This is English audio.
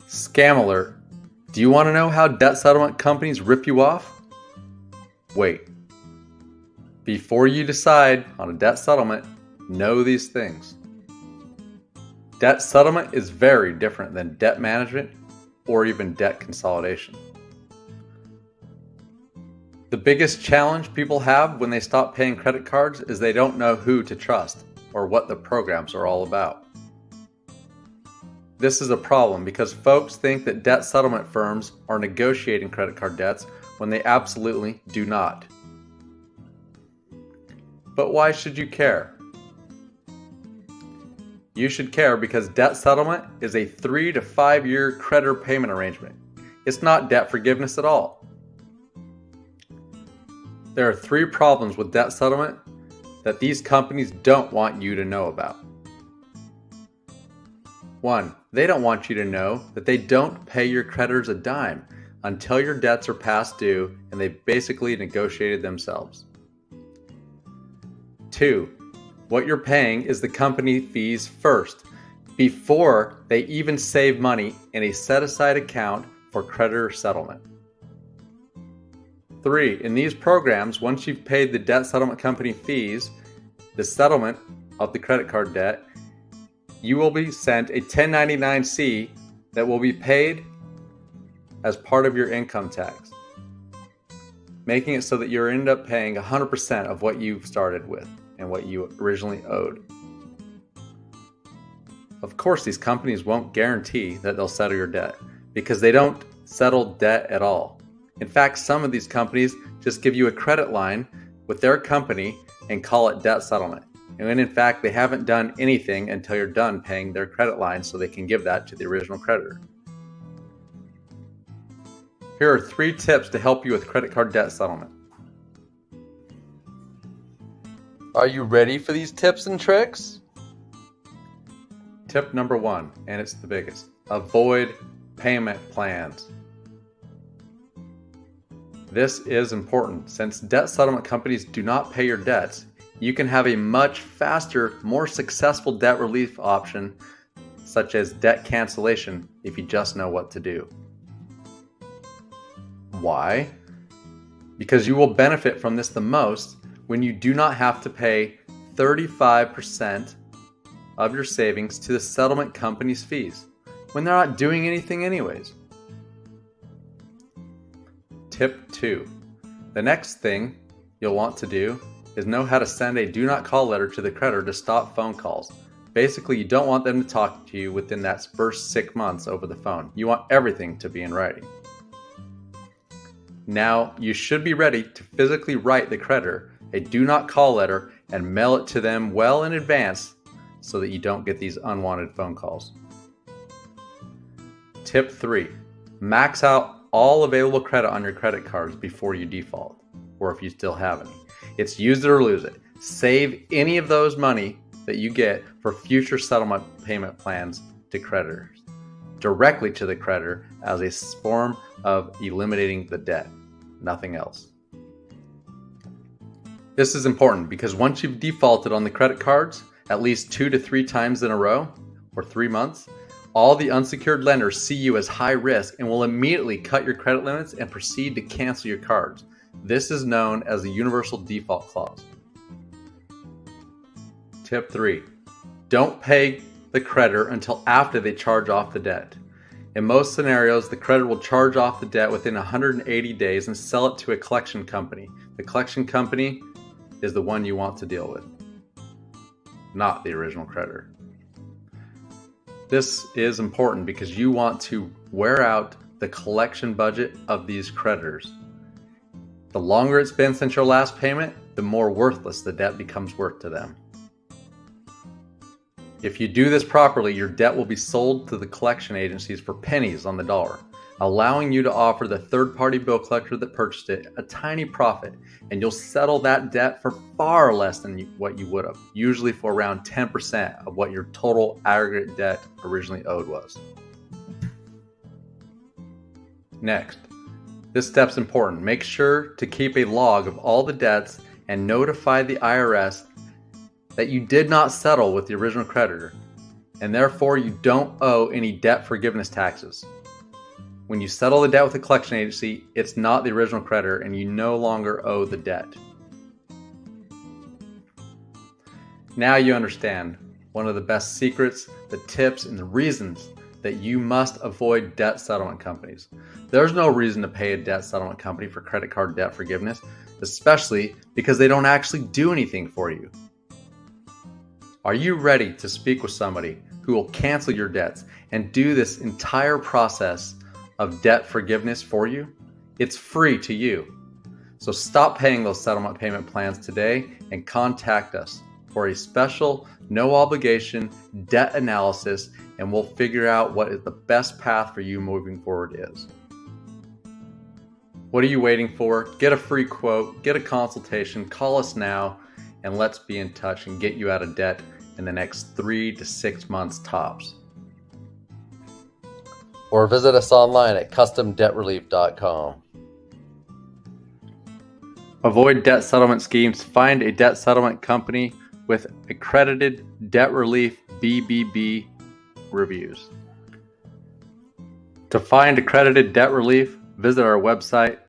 Scam alert. Do you want to know how debt settlement companies rip you off? Wait. Before you decide on a debt settlement, know these things. Debt settlement is very different than debt management or even debt consolidation. The biggest challenge people have when they stop paying credit cards is they don't know who to trust or what the programs are all about. This is a problem because folks think that debt settlement firms are negotiating credit card debts when they absolutely do not. But why should you care? You should care because debt settlement is a 3 to 5 year creditor payment arrangement. It's not debt forgiveness at all. There are 3 problems with debt settlement that these companies don't want you to know about. 1. They don't want you to know that they don't pay your creditors a dime until your debts are past due and they've basically negotiated themselves. 2. What you're paying is the company fees first, before they even save money in a set-aside account for creditor settlement. 3. In these programs, once you've paid the debt settlement company fees, the settlement of the credit card debt, you will be sent a 1099-C that will be paid as part of your income tax, making it so that you end up paying 100% of what you started with and what you originally owed. Of course, these companies won't guarantee that they'll settle your debt because they don't settle debt at all. In fact, some of these companies just give you a credit line with their company and call it debt settlement. And when in fact, they haven't done anything until you're done paying their credit line so they can give that to the original creditor. Here are 3 tips to help you with credit card debt settlement. Are you ready for these tips and tricks? Tip number 1, and it's the biggest: avoid payment plans. This is important. Since debt settlement companies do not pay your debts, you can have a much faster, more successful debt relief option, such as debt cancellation, if you just know what to do. Why? Because you will benefit from this the most when you do not have to pay 35% of your savings to the settlement company's fees, when they're not doing anything anyways. Tip 2. The next thing you'll want to do is know how to send a do not call letter to the creditor to stop phone calls. Basically, you don't want them to talk to you within that first 6 months over the phone. You want everything to be in writing. Now, you should be ready to physically write the creditor a do not call letter and mail it to them well in advance so that you don't get these unwanted phone calls. Tip 3. Max out all available credit on your credit cards before you default, or if you still have any. It's use it or lose it. Save any of those money that you get for future settlement payment plans to creditors, directly to the creditor as a form of eliminating the debt, nothing else. This is important because once you've defaulted on the credit cards at least 2 to 3 times in a row, or 3 months, all the unsecured lenders see you as high risk and will immediately cut your credit limits and proceed to cancel your cards. This is known as the universal default clause. Tip 3. Don't pay the creditor until after they charge off the debt. In most scenarios, the creditor will charge off the debt within 180 days and sell it to a collection company. The collection company is the one you want to deal with, not the original creditor. This is important because you want to wear out the collection budget of these creditors. The longer it's been since your last payment, the more worthless the debt becomes worth to them. If you do this properly, your debt will be sold to the collection agencies for pennies on the dollar, allowing you to offer the third-party bill collector that purchased it a tiny profit, and you'll settle that debt for far less than what you would have, usually for around 10% of what your total aggregate debt originally owed was. Next, this step's important. Make sure to keep a log of all the debts and notify the IRS that you did not settle with the original creditor, and therefore you don't owe any debt forgiveness taxes. When you settle the debt with a collection agency, it's not the original creditor and you no longer owe the debt. Now you understand one of the best secrets, the tips, and the reasons that you must avoid debt settlement companies. There's no reason to pay a debt settlement company for credit card debt forgiveness, especially because they don't actually do anything for you. Are you ready to speak with somebody who will cancel your debts and do this entire process of debt forgiveness for you? It's free to you. So stop paying those settlement payment plans today and contact us for a special, no obligation debt analysis, and we'll figure out what is the best path for you moving forward is. What are you waiting for? Get a free quote, get a consultation, call us now, and let's be in touch and get you out of debt in the next 3 to 6 months tops. Or visit us online at customdebtrelief.com. Avoid debt settlement schemes. Find a debt settlement company with accredited debt relief BBB reviews. To find accredited debt relief, visit our website